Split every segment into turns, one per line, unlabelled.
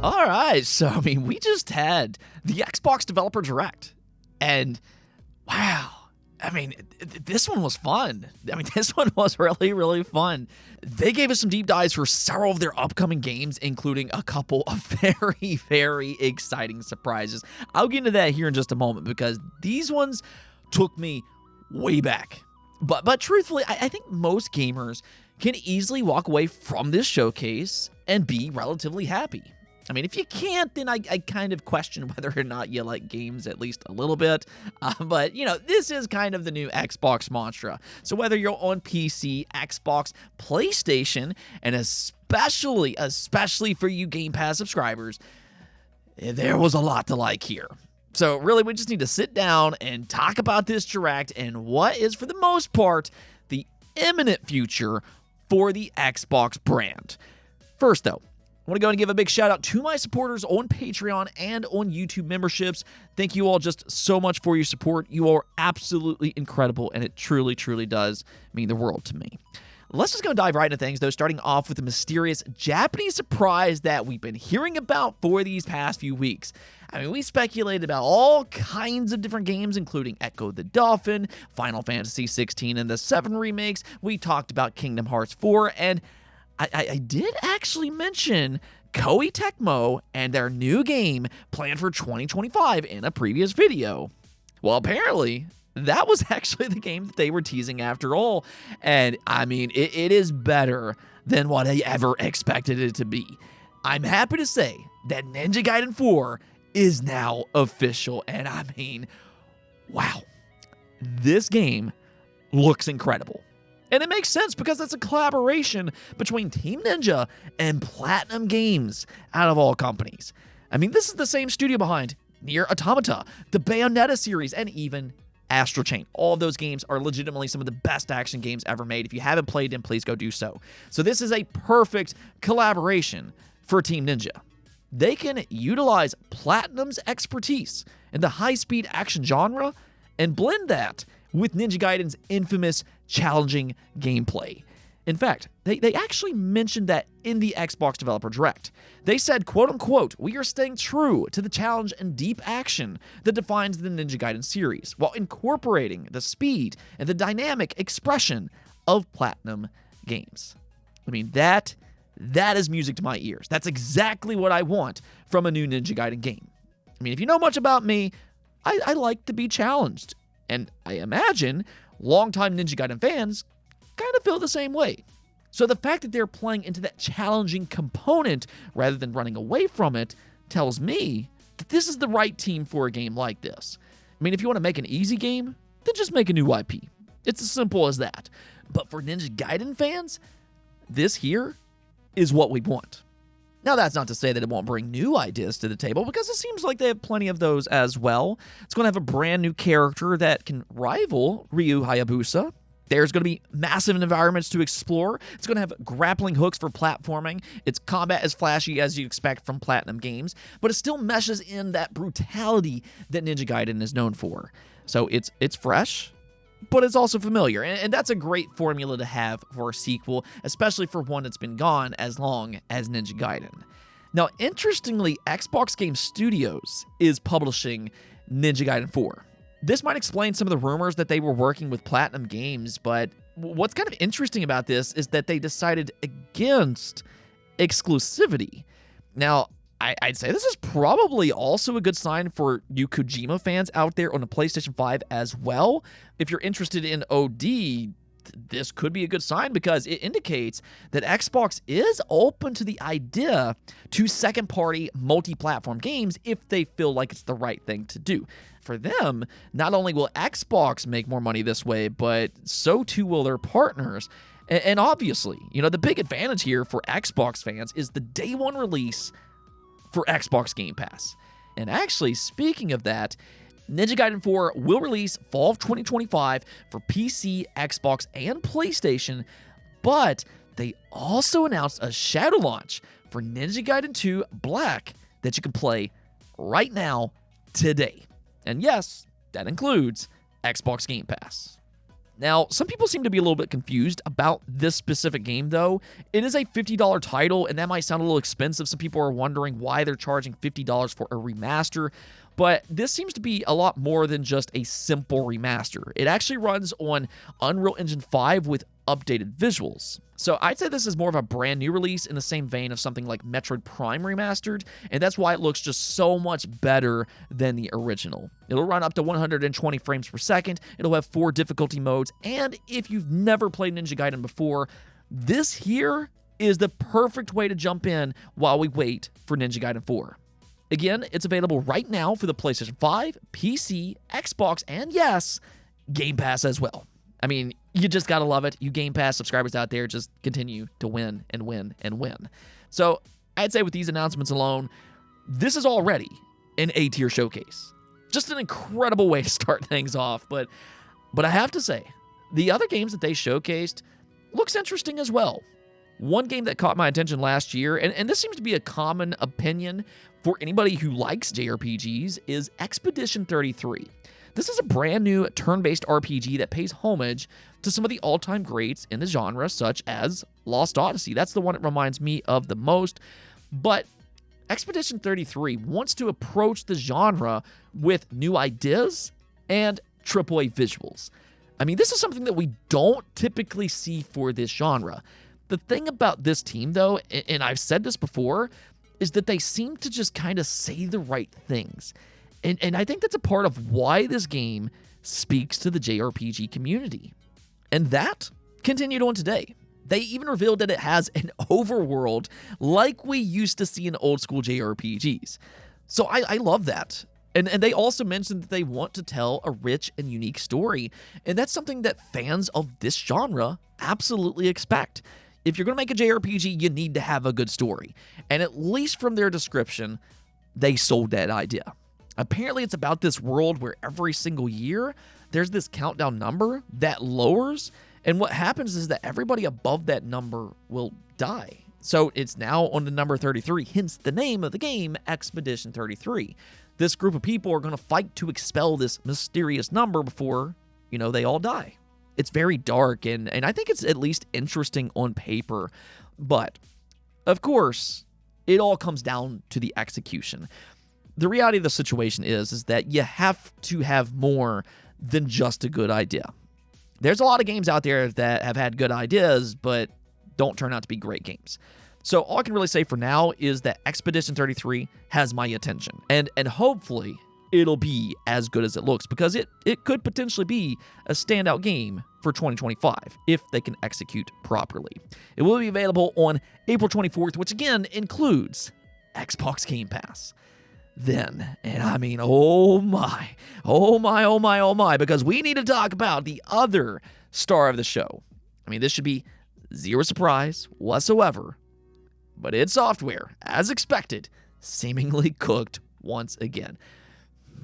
All right, so I mean, we just had the Xbox Developer Direct, and wow, I mean, this one was fun. I mean, this one was really, really fun. They gave us some deep dives for several of their upcoming games, including a couple of very, very exciting surprises. I'll get into that here in just a moment because these ones took me way back. But truthfully, I think most gamers can easily walk away from this showcase and be relatively happy. I mean, if you can't, then I kind of question whether or not you like games at least a little bit. But, you know, this is kind of the new Xbox mantra. So whether you're on PC, Xbox, PlayStation, and especially for you Game Pass subscribers, there was a lot to like here. So really, we just need to sit down and talk about this Direct and what is, for the most part, the imminent future for the Xbox brand. First, though, I want to go and give a big shout out to my supporters on Patreon and on YouTube memberships. Thank you all just so much for your support. You are absolutely incredible, and it truly, truly does mean the world to me. Let's just go dive right into things, though, starting off with the mysterious Japanese surprise that we've been hearing about for these past few weeks. I mean, we speculated about all kinds of different games, including Echo the Dolphin, Final Fantasy 16, and the 7 remakes. We talked about Kingdom Hearts 4, and I did actually mention Koei Tecmo and their new game planned for 2025 in a previous video. Well, apparently, that was actually the game that they were teasing after all. And I mean, it is better than what I ever expected it to be. I'm happy to say that Ninja Gaiden 4 is now official. And I mean, wow, this game looks incredible. And it makes sense because it's a collaboration between Team Ninja and Platinum Games, out of all companies. I mean, this is the same studio behind Nier Automata, the Bayonetta series, and even Astral Chain. All of those games are legitimately some of the best action games ever made. If you haven't played them, please go do so. So this is a perfect collaboration for Team Ninja. They can utilize Platinum's expertise in the high-speed action genre and blend that with Ninja Gaiden's infamous challenging gameplay. In fact, they actually mentioned that in the Xbox Developer Direct. They said, quote unquote, "We are staying true to the challenge and deep action that defines the Ninja Gaiden series, while incorporating the speed and the dynamic expression of Platinum games." I mean, that is music to my ears. That's exactly what I want from a new Ninja Gaiden game. I mean, if you know much about me, I like to be challenged. And I imagine longtime Ninja Gaiden fans kind of feel the same way. So the fact that they're playing into that challenging component rather than running away from it tells me that this is the right team for a game like this. I mean, if you want to make an easy game, then just make a new IP. It's as simple as that. But for Ninja Gaiden fans, this here is what we want. Now, that's not to say that it won't bring new ideas to the table, because it seems like they have plenty of those as well. It's going to have a brand new character that can rival Ryu Hayabusa. There's going to be massive environments to explore. It's going to have grappling hooks for platforming. Its combat is flashy as you expect from Platinum Games, but it still meshes in that brutality that Ninja Gaiden is known for. So it's fresh, but it's also familiar, and that's a great formula to have for a sequel, especially for one that's been gone as long as Ninja Gaiden. Now, interestingly, Xbox Game Studios is publishing Ninja Gaiden 4. This might explain some of the rumors that they were working with Platinum Games, but what's kind of interesting about this is that they decided against exclusivity. Now, I'd say this is probably also a good sign for you Kojima fans out there on the PlayStation 5 as well. If you're interested in OD, this could be a good sign because it indicates that Xbox is open to the idea to second-party multi-platform games if they feel like it's the right thing to do. For them, not only will Xbox make more money this way, but so too will their partners. And obviously, you know, the big advantage here for Xbox fans is the day one release for Xbox Game Pass. And actually, speaking of that, Ninja Gaiden 4 will release fall of 2025 for PC, Xbox, and PlayStation, but they also announced a shadow launch for Ninja Gaiden 2 Black that you can play right now, today. And yes, that includes Xbox Game Pass. Now, some people seem to be a little bit confused about this specific game, though. It is a $50 title, and that might sound a little expensive. Some people are wondering why they're charging $50 for a remaster, but this seems to be a lot more than just a simple remaster. It actually runs on Unreal Engine 5 with updated visuals. So I'd say this is more of a brand new release in the same vein of something like Metroid Prime Remastered, and that's why it looks just so much better than the original. It'll run up to 120 frames per second, it'll have 4 difficulty modes, and if you've never played Ninja Gaiden before, this here is the perfect way to jump in while we wait for Ninja Gaiden 4. Again, it's available right now for the PlayStation 5, PC, Xbox, and yes, Game Pass as well. I mean, you just gotta love it. You Game Pass subscribers out there just continue to win and win and win. So I'd say with these announcements alone, this is already an A-tier showcase. Just an incredible way to start things off. But I have to say, the other games that they showcased looks interesting as well. One game that caught my attention last year, and this seems to be a common opinion for anybody who likes JRPGs, is Expedition 33. This is a brand new turn-based RPG that pays homage to some of the all-time greats in the genre, such as Lost Odyssey. That's the one it reminds me of the most. But Expedition 33 wants to approach the genre with new ideas and AAA visuals. I mean, this is something that we don't typically see for this genre. The thing about this team, though, and I've said this before, is that they seem to just kind of say the right things. And I think that's a part of why this game speaks to the JRPG community. And that continued on today. They even revealed that it has an overworld like we used to see in old school JRPGs. So I love that. And they also mentioned that they want to tell a rich and unique story. And that's something that fans of this genre absolutely expect. If you're going to make a JRPG, you need to have a good story. And at least from their description, they sold that idea. Apparently, it's about this world where every single year, there's this countdown number that lowers, and what happens is that everybody above that number will die. So it's now on the number 33, hence the name of the game, Expedition 33. This group of people are going to fight to expel this mysterious number before, they all die. It's very dark, and I think it's at least interesting on paper, but, of course, it all comes down to the execution. The reality of the situation is that you have to have more than just a good idea. There's a lot of games out there that have had good ideas, but don't turn out to be great games. So all I can really say for now is that Expedition 33 has my attention. And hopefully it'll be as good as it looks, because it could potentially be a standout game for 2025 if they can execute properly. It will be available on April 24th, which again includes Xbox Game Pass. Then, and I mean, oh my, because we need to talk about the other star of the show. I mean, this should be zero surprise whatsoever, but id Software, as expected, seemingly cooked once again.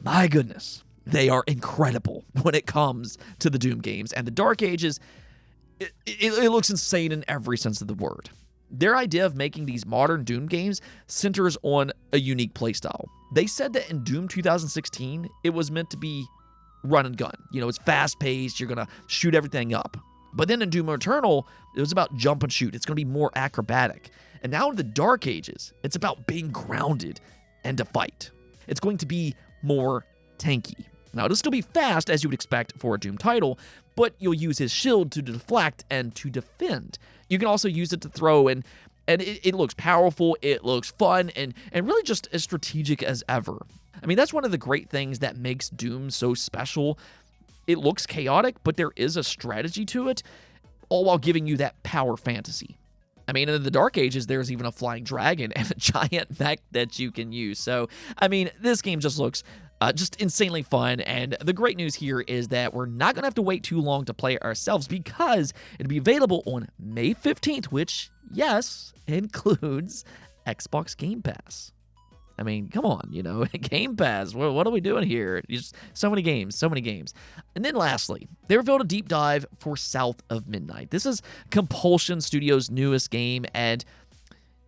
My goodness, they are incredible when it comes to the Doom games, and the Dark Ages, it looks insane in every sense of the word. Their idea of making these modern Doom games centers on a unique playstyle. They said that in Doom 2016, it was meant to be run and gun. It's fast-paced, you're going to shoot everything up. But then in Doom Eternal, it was about jump and shoot. It's going to be more acrobatic. And now in the Dark Ages, it's about being grounded and to fight. It's going to be more tanky. Now, it'll still be fast, as you would expect for a Doom title, but you'll use his shield to deflect and to defend. You can also use it to throw, and it looks powerful, it looks fun, and really just as strategic as ever. I mean, that's one of the great things that makes Doom so special. It looks chaotic, but there is a strategy to it, all while giving you that power fantasy. I mean, in the Dark Ages, there's even a flying dragon and a giant mech that you can use. So, I mean, this game just looks just insanely fun, and the great news here is that we're not going to have to wait too long to play it ourselves, because it'll be available on May 15th, which, yes, includes Xbox Game Pass. I mean, come on, Game Pass, what are we doing here? Just so many games. And then lastly, they revealed a deep dive for South of Midnight. This is Compulsion Studios' newest game, and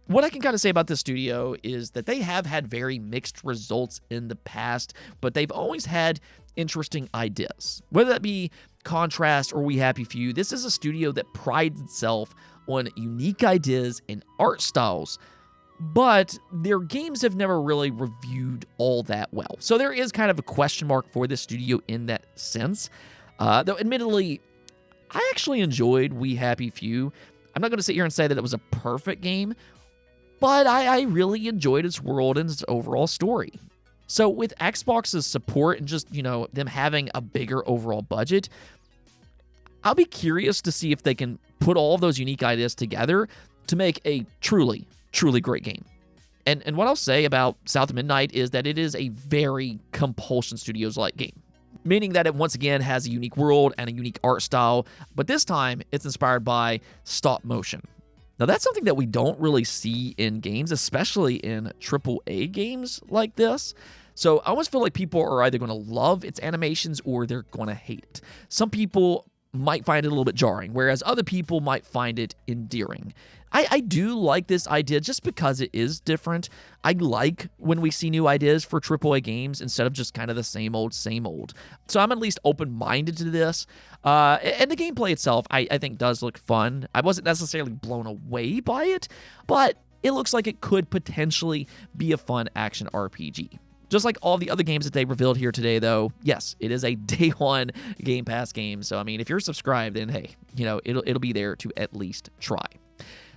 what I can kind of say about this studio is that they have had very mixed results in the past, but they've always had interesting ideas. Whether that be Contrast or We Happy Few, this is a studio that prides itself on unique ideas and art styles, but their games have never really reviewed all that well. So there is kind of a question mark for this studio in that sense. Though admittedly, I actually enjoyed We Happy Few. I'm not going to sit here and say that it was a perfect game, but I really enjoyed its world and its overall story. So with Xbox's support and just, them having a bigger overall budget, I'll be curious to see if they can put all of those unique ideas together to make a truly, truly great game. And what I'll say about South of Midnight is that it is a very Compulsion Studios-like game, meaning that it once again has a unique world and a unique art style, but this time it's inspired by stop motion. Now that's something that we don't really see in games, especially in AAA games like this. So I almost feel like people are either going to love its animations or they're going to hate it. Some people might find it a little bit jarring, whereas other people might find it endearing. I do like this idea just because it is different. I like when we see new ideas for AAA games instead of just kind of the same old, same old. So I'm at least open-minded to this. And the gameplay itself, I think, does look fun. I wasn't necessarily blown away by it, but it looks like it could potentially be a fun action RPG. Just like all the other games that they revealed here today, though, yes, it is a day one Game Pass game. So, I mean, if you're subscribed, then hey, it'll be there to at least try.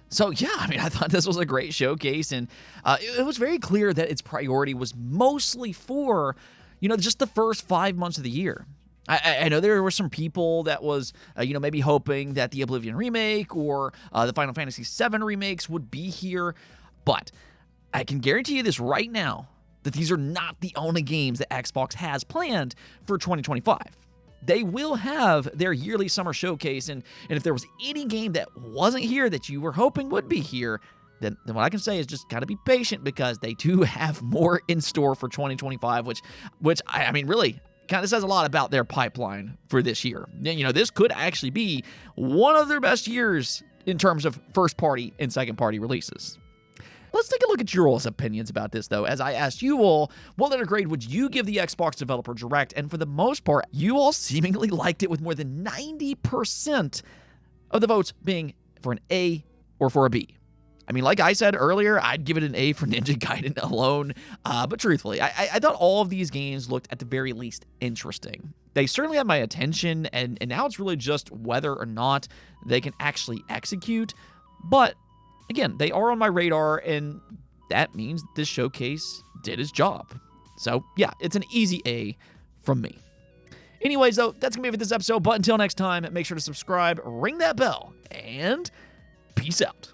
So, yeah, I thought this was a great showcase, and it was very clear that its priority was mostly for, just the first 5 months of the year. I know there were some people that was, maybe hoping that the Oblivion remake or the Final Fantasy VII remakes would be here, but I can guarantee you this right now, that these are not the only games that Xbox has planned for 2025. They will have their yearly summer showcase, and if there was any game that wasn't here that you were hoping would be here, then what I can say is just gotta be patient, because they do have more in store for 2025, which I mean really kind of says a lot about their pipeline for this year. This could actually be one of their best years in terms of first-party and second-party releases. Let's take a look at your all's opinions about this, though, as I asked you all, what letter grade would you give the Xbox Developer Direct? And for the most part, you all seemingly liked it, with more than 90% of the votes being for an A or for a B. I mean, like I said earlier, I'd give it an A for Ninja Gaiden alone, but truthfully, I thought all of these games looked at the very least interesting. They certainly had my attention, and now it's really just whether or not they can actually execute, but again, they are on my radar, and that means this showcase did its job. So, yeah, it's an easy A from me. Anyways, though, that's going to be it for this episode. But until next time, make sure to subscribe, ring that bell, and peace out.